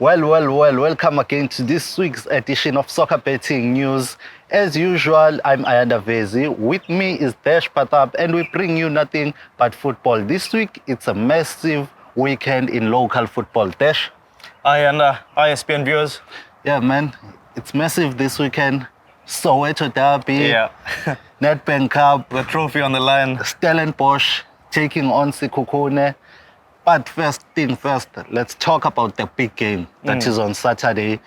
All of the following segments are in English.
Welcome again to this week's edition of Soccer Betting News. As usual, I'm Ayanda Vezi. With me is Desh, Parthab, and we bring you nothing but football. This week, it's a massive weekend in local football. Desh? Ayanda, ISPN viewers. Yeah, man, it's massive this weekend. Sowetoderby, Yeah. Nedbank Cup, The trophy on the line. Stellenbosch taking on Sekhukhune. But first thing first, let's talk about the big game that is on Saturday.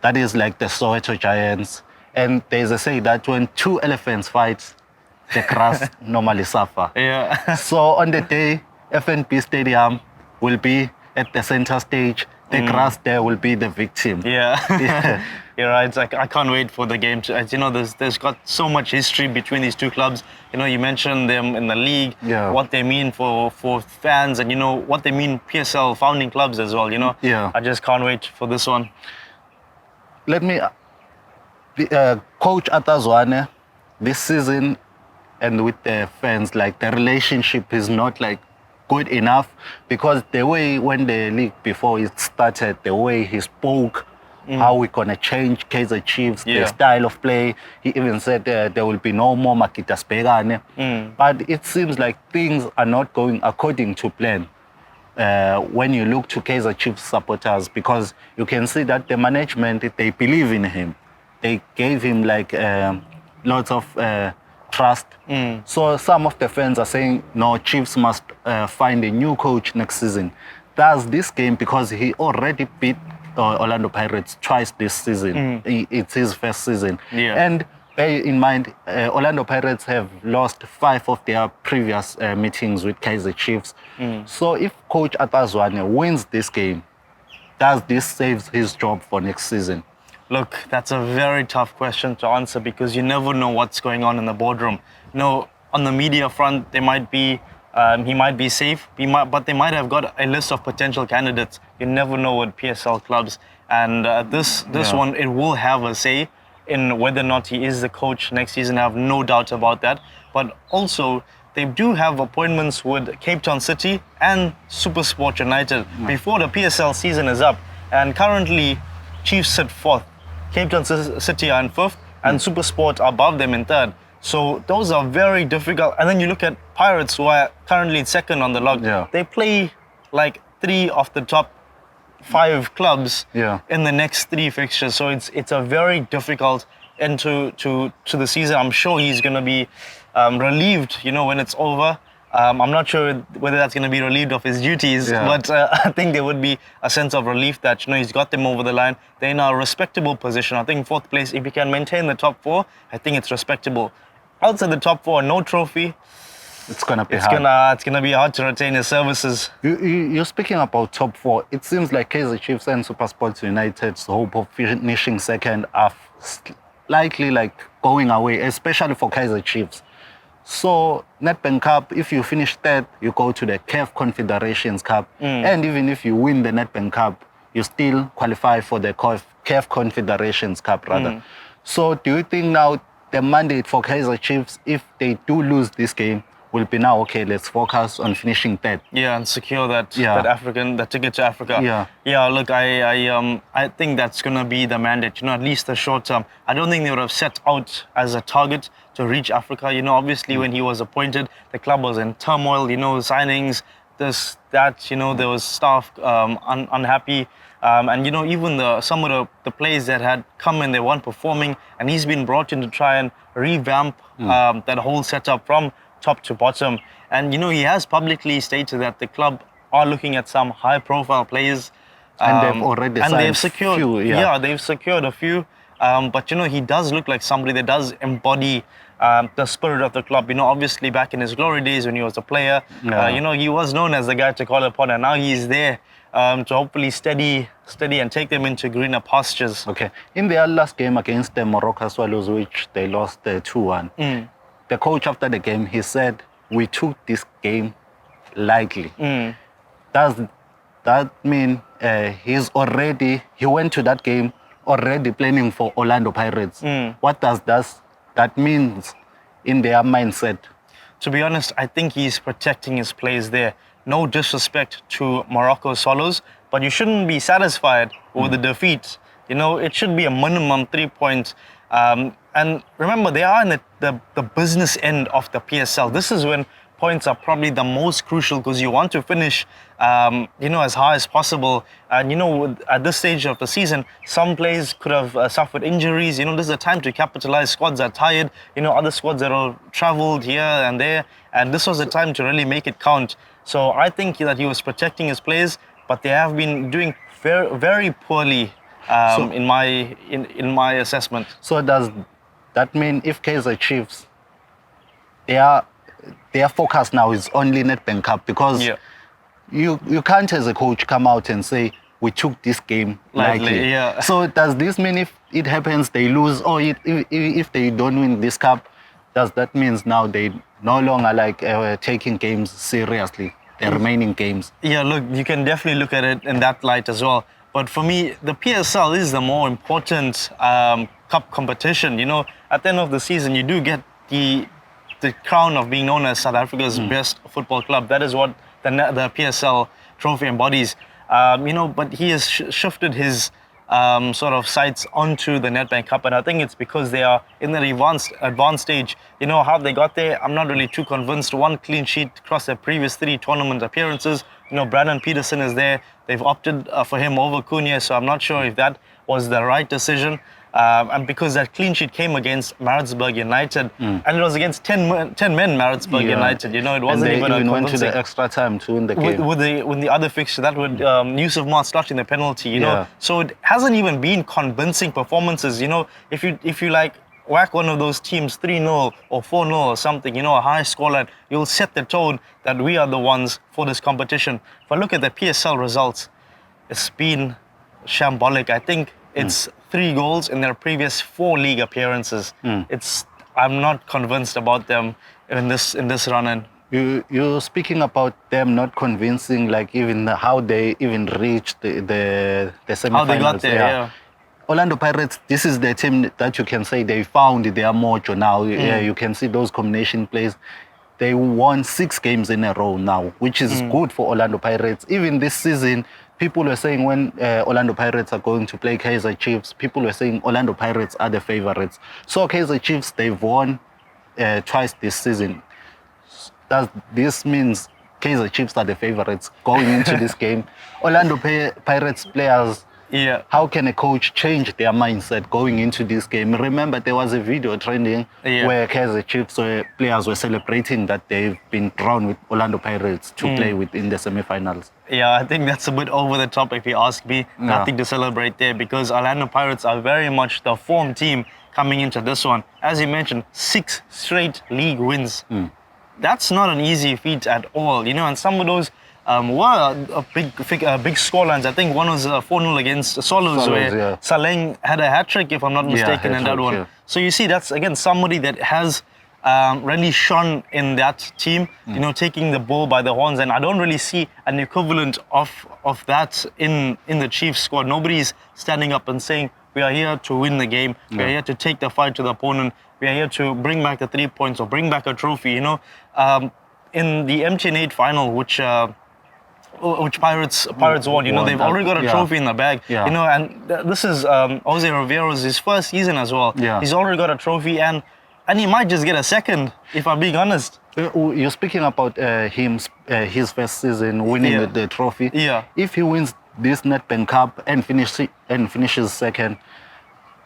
That is like the Soweto Giants. And there's a say that when two elephants fight, the grass normally suffer. Yeah. So on the day, FNB Stadium will be at the center stage. The grass there will be the victim. Yeah. You're right. I can't wait for the game. As you know, there's got so much history between these two clubs. You know, you mentioned them in the league, what they mean for fans, and you know what they mean PSL founding clubs as well. You know, I just can't wait for this one. Let me, Coach Atazwane, this season, and with the fans, like the relationship is not like good enough, because the way when the league before it started, the way he spoke, how we're gonna change Kaizer Chiefs, the style of play. He even said there will be no more Makita Spegane. But it seems like things are not going according to plan. When you look to Kaizer Chiefs supporters, because you can see that the management, they believe in him. They gave him like lots of trust. So some of the fans are saying, no, Chiefs must find a new coach next season. That's this game, because he already beat Orlando Pirates twice this season. It's his first season. And bear in mind, Orlando Pirates have lost 5 of their previous meetings with Kaizer Chiefs. So if Coach Atazwane wins this game, does this save his job for next season? Look, that's a very tough question to answer, because you never know what's going on in the boardroom. You know, on the media front, they might be he might be safe, but they might have got a list of potential candidates. You never know with PSL clubs. And this one, it will have a say in whether or not he is the coach next season. I have no doubt about that. But also, they do have appointments with Cape Town City and SuperSport United before the PSL season is up. And currently, Chiefs sit 4th. Cape Town City are in 5th, and SuperSport are above them in 3rd. So those are very difficult. And then you look at Pirates, who are currently 2nd on the log. They play like 3 of the top 5 clubs in the next 3 fixtures. So it's a very difficult end to the season. I'm sure he's going to be relieved, you know, when it's over. I'm not sure whether that's going to be relieved of his duties, but I think there would be a sense of relief that, you know, he's got them over the line. They're in a respectable position. I think 4th place, if he can maintain the top 4, I think it's respectable. Outside the top 4, no trophy. It's gonna be hard. It's gonna be hard to retain his services. You're speaking about top 4. It seems like Kaizer Chiefs and SuperSport United's hope of finishing 2nd are likely like going away, especially for Kaizer Chiefs. So Nedbank Cup, if you finish 3rd, you go to the CAF Confederations Cup. And even if you win the Nedbank Cup, you still qualify for the CAF Confederations Cup rather. So do you think now the mandate for Kaizer Chiefs, if they do lose this game, will be now, okay, let's focus on finishing 3rd? Yeah, and secure that ticket to Africa. Yeah, look, I think that's gonna be the mandate, you know, at least the short term. I don't think they would have set out as a target to reach Africa. You know, obviously when he was appointed, the club was in turmoil, you know, signings, this, that, you know, there was staff unhappy. And, you know, even some of the players that had come and they weren't performing, and he's been brought in to try and revamp that whole setup from top to bottom. And, you know, he has publicly stated that the club are looking at some high-profile players. And they've already signed they've secured a few. They've secured a few. But, you know, he does look like somebody that does embody the spirit of the club. You know, obviously back in his glory days when he was a player, you know, he was known as the guy to call upon, and now he's there to hopefully steady and take them into greener pastures. Okay. In their last game against the Morocco Swallows, which they lost 2-1, the coach after the game, he said, we took this game lightly. Does that mean he went to that game already planning for Orlando Pirates? What does that mean in their mindset? To be honest, I think he's protecting his players there. No disrespect to Morocco Swallows, but you shouldn't be satisfied with the defeat. You know, it should be a minimum 3 points. And remember, they are in the business end of the PSL. This is when points are probably the most crucial because you want to finish, as high as possible. And, at this stage of the season, some players could have suffered injuries. You know, this is a time to capitalize. Squads are tired. Other squads that have traveled here and there. And this was a time to really make it count. So I think that he was protecting his players, but they have been doing very, very poorly in my assessment. So does that mean if Kaizer Chiefs, their focus now is only Nedbank Cup? Because you can't as a coach come out and say we took this game lightly. Yeah. So does this mean if it happens they lose, or if they don't win this cup, does that mean now they no longer taking games seriously, the remaining games? Yeah, look, you can definitely look at it in that light as well. But for me, the PSL is the more important cup competition. At the end of the season, you do get the crown of being known as South Africa's best football club. That is what the PSL trophy embodies. But he has shifted his sort of sights onto the Nedbank Cup, and I think it's because they are in the advanced stage. How they got there, I'm not really too convinced. 1 clean sheet across their previous 3 tournament appearances. Brandon Peterson is there. They've opted for him over Cunha, so I'm not sure if that was the right decision. And because that clean sheet came against Maritzburg United, and it was against 10 men Maritzburg United. It wasn't and they even went to convincing. the extra time to win the game. With the other fixture, that would Yusuf Mat slotting the penalty. So it hasn't even been convincing performances. If you whack one of those teams 3-0 or 4-0 or something, a high scoreline, you'll set the tone that we are the ones for this competition. If I look at the PSL results, it's been shambolic. I think it's 3 goals in their previous 4 league appearances. I'm not convinced about them in this run-in. You're speaking about them not convincing, even how they even reached the semi-finals. How they got there, yeah. Orlando Pirates, this is the team that you can say they found their mojo now. Yeah, you can see those combination plays. They won 6 games in a row now, which is good for Orlando Pirates. Even this season, people were saying when Orlando Pirates are going to play Kaizer Chiefs, people were saying Orlando Pirates are the favorites. So Kaizer Chiefs, they've won twice this season. Does this means Kaizer Chiefs are the favorites going into this game? Orlando Pirates players, how can a coach change their mindset going into this game? Remember, there was a video trending where Kaizer Chiefs players were celebrating that they've been drawn with Orlando Pirates to play within the semi-finals. Yeah, I think that's a bit over the top if you ask me. Nothing to celebrate there because Orlando Pirates are very much the form team coming into this one. As you mentioned, 6 straight league wins. That's not an easy feat at all, and some of those were big scorelines. I think one was 4-0 against Solos where Saleng had a hat-trick, if I'm not mistaken, in that one. Yeah. So you see, that's, again, somebody that has really shone in that team, taking the bull by the horns. And I don't really see an equivalent of that in the Chiefs squad. Nobody's standing up and saying, we are here to win the game. We are here to take the fight to the opponent. We are here to bring back the 3 points or bring back a trophy, In the MTN8 final, which Pirates won, they've already got a trophy in the bag, and this is Jose Rivero's his first season as well. He's already got a trophy, and he might just get a second, if I'm being honest. You're speaking about his first season winning the trophy. If he wins this Nedbank Cup and finishes second,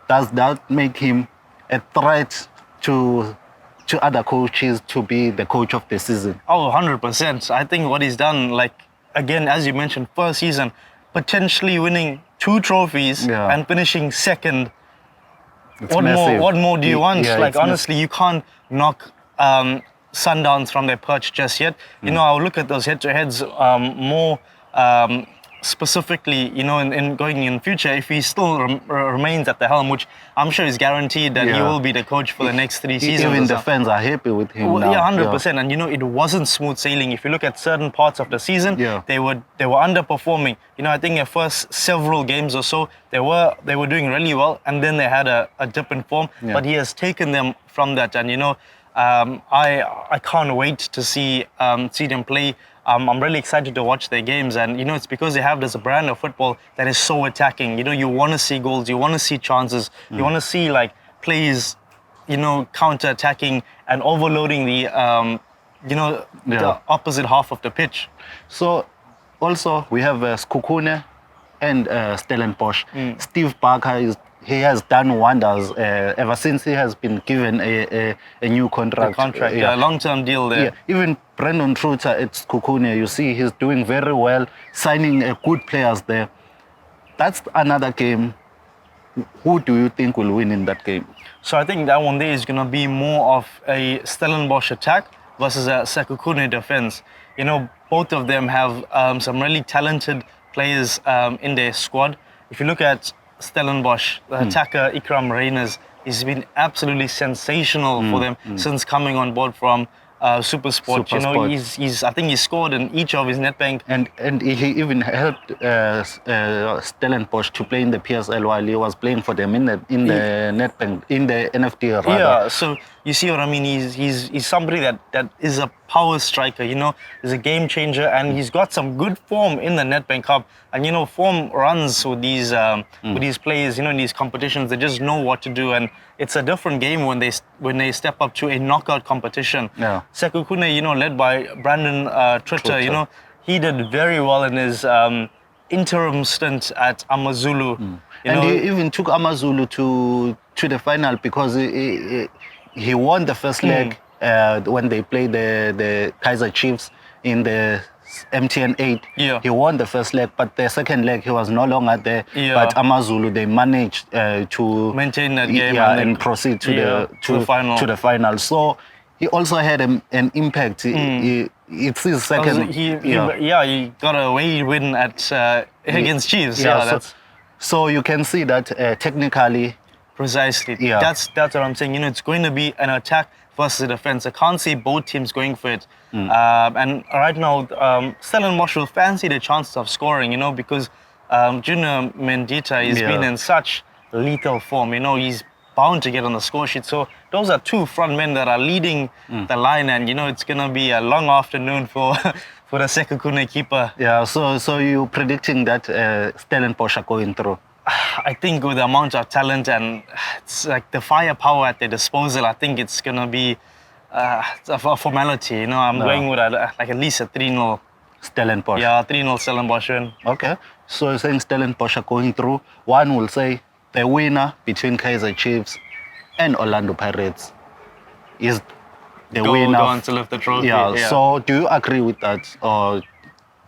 does that make him a threat to other coaches to be the coach of the season? Oh, 100%. I think what he's done, again, as you mentioned, first season, potentially winning 2 trophies and finishing second. What more do you want? Honestly, you can't knock Sundowns from their perch just yet. I'll look at those head-to-heads more specifically, in going in future, if he still remains at the helm, which I'm sure is guaranteed that he will be the coach for the next 3 seasons. Even the fans are happy with him now. Yeah, 100%. And it wasn't smooth sailing. If you look at certain parts of the season, they were underperforming. I think their first several games or so, they were doing really well, and then they had a dip in form. But he has taken them from that, and I can't wait to see them play I'm really excited to watch their games, and it's because they have this brand of football that is so attacking. You want to see goals, you want to see chances, you want to see like plays, counter-attacking and overloading the Yeah. opposite half of the pitch. So also we have Sekhukhune and Stellenbosch. Steve Barker he has done wonders ever since he has been given a new contract. A long-term deal there. Yeah, even Brendan Truter at Sekhukhune, you see he's doing very well, signing good players there. That's another game. Who do you think will win in that game? So I think that one there is going to be more of a Stellenbosch attack versus a Sekhukhune defense. Both of them have some really talented players in their squad. If you look at Stellenbosch, the attacker Ikram Reyners, he's been absolutely sensational for them since coming on board from Supersport. I think he scored in each of his Nedbank. And he even helped Stellenbosch to play in the PSL while he was playing for them in the Nedbank, in the NFD rather. Yeah, so you see what I mean. He's somebody that is a power striker. He's a game changer, and he's got some good form in the Nedbank Cup. And form runs with these players. In these competitions, they just know what to do, and it's a different game when they step up to a knockout competition. Yeah. Sekhukhune, led by Brandon Trutter, he did very well in his interim stint at AmaZulu. And he even took AmaZulu to the final because he won the first leg when they played the Kaizer Chiefs in the MTN 8. Yeah. He won the first leg, but the second leg he was no longer there. Yeah. But AmaZulu, they managed to maintain that game and proceed to the final. So he also had an impact. It's his second. He got a away win at against Chiefs. So you can see that technically. Precisely. Yeah. That's what I'm saying. It's going to be an attack versus a defense. I can't see both teams going for it. And right now, Stellenbosch will fancy the chances of scoring, because Junior Mendita has been in such lethal form. He's bound to get on the score sheet. So those are two front men that are leading the line, and it's going to be a long afternoon for the Sekhukhune keeper. Yeah. So you're predicting that Stellenbosch are going through? I think with the amount of talent and it's like the firepower at their disposal, I think it's going to be a formality. I'm going with like at least a 3-0. Stellenbosch. Yeah, 3-0 Stellenbosch win. Okay. So you're saying Stellenbosch are going through. One will say the winner between Kaizer Chiefs and Orlando Pirates is the winner. Go on to lift the trophy. Yeah. So do you agree with that? Or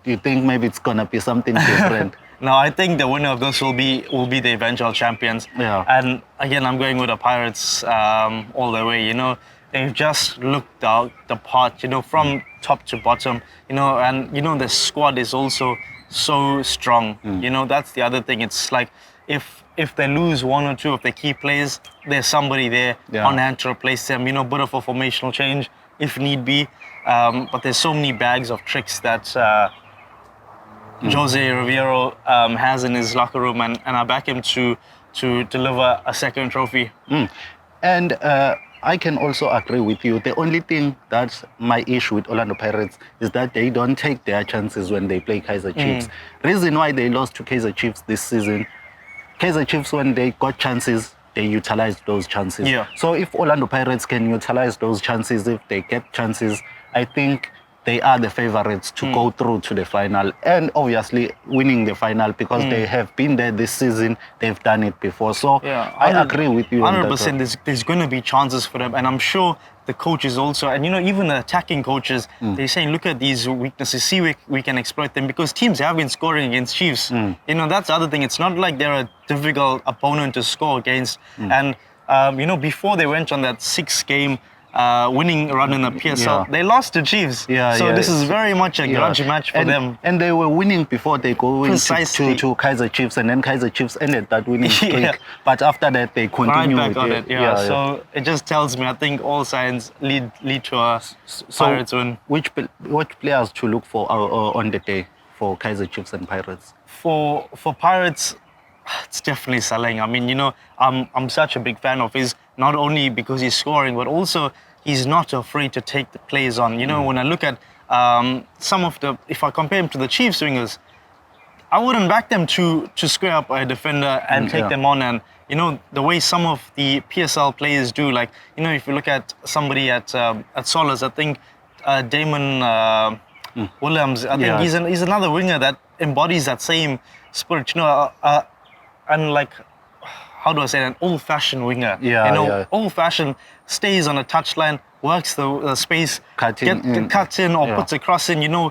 do you think maybe it's going to be something different? No, I think the winner of this will be the eventual champions. Yeah. And again, I'm going with the Pirates all the way. They've just looked out the part, from top to bottom. And the squad is also so strong. That's the other thing. It's like if they lose one or two of the key players, there's somebody there on hand to replace them. Bit of a formational change if need be. But there's so many bags of tricks that Jose Riviero has in his locker room, and I back him to deliver a second trophy. And I can also agree with you. The only thing that's my issue with Orlando Pirates is that they don't take their chances when they play Kaizer Chiefs. Reason why they lost to Kaizer Chiefs this season, Kaizer Chiefs, when they got chances, they utilized those chances. Yeah. So if Orlando Pirates can utilize those chances, if they get chances, I think they are the favorites to go through to the final, and obviously winning the final because they have been there this season. They've done it before. So I agree with you. 100%. There's going to be chances for them, and I'm sure the coaches also, and even the attacking coaches, they're saying, look at these weaknesses, see we can exploit them, because teams have been scoring against Chiefs. That's the other thing. It's not like they're a difficult opponent to score against. And before they went on that 6-game winning run in the PSL, they lost to Chiefs. So this is very much a grudge match for them. And they were winning before they go into to Kaizer Chiefs, and then Kaizer Chiefs ended that winning streak. But after that, they continued. Right back on it. So it just tells me, I think all signs lead to a Pirates win. Which players to look for on the day for Kaizer Chiefs and Pirates? For Pirates, it's definitely Saleng. I mean, I'm such a big fan of his, not only because he's scoring, but also he's not afraid to take the plays on. When I look at if I compare him to the Chiefs wingers, I wouldn't back them to square up a defender and take them on. And the way some of the PSL players do, like if you look at somebody at Solas, I think Damon Williams, I think he's another winger that embodies that same spirit. And like, how do I say, an old-fashioned winger. Old-fashioned, stays on a touchline, works the space, cuts in or puts a cross in.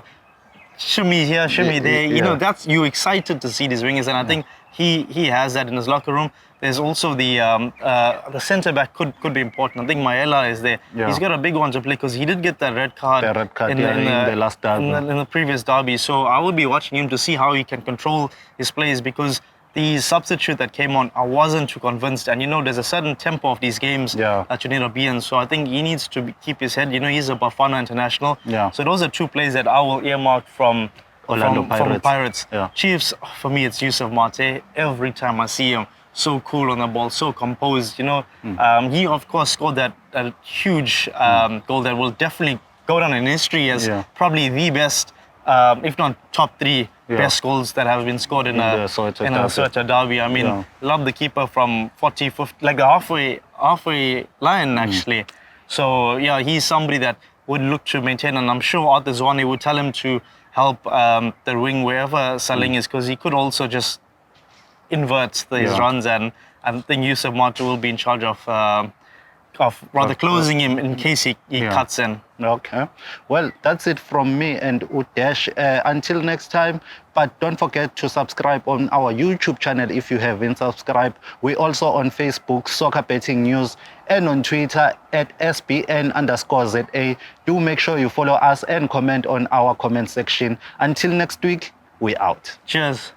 Shimmy here, shimmy there. That's, you're excited to see these wingers, and I think he has that in his locker room. There's also the centre back could be important. I think Maela is there. Yeah. He's got a big one to play because he did get that red card, in the last derby, in the previous derby. So I will be watching him to see how he can control his plays, because the substitute that came on, I wasn't too convinced. And there's a certain tempo of these games that you need to be in. So I think he needs to keep his head. He's a Bafana international. Yeah. So those are two plays that I will earmark from Pirates. Yeah. Chiefs, for me, it's Yusuf Mate. Every time I see him, so cool on the ball, so composed. He of course scored that huge goal that will definitely go down in history as probably the best, if not top 3 best goals that have been scored in a Sowetoderby. I mean, love the keeper from 40, 50, like the halfway line actually. So he's somebody that would look to maintain, and I'm sure Arthur Zwane would tell him to help the wing wherever Saling is, because he could also just invert his runs, and I think Yusuf Matu will be in charge of rather closing him in case he cuts in. Okay. Well, that's it from me and Desh. Until next time, but don't forget to subscribe on our YouTube channel if you haven't subscribed. We're also on Facebook, Soccer Betting News, and on Twitter at SBN_ZA. Do make sure you follow us and comment on our comment section. Until next week, we're out. Cheers.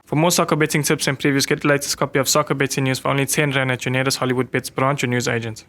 For more soccer betting tips and previews, get the latest copy of Soccer Betting News for only 10 Rand at your nearest Hollywood Bets branch or news agent.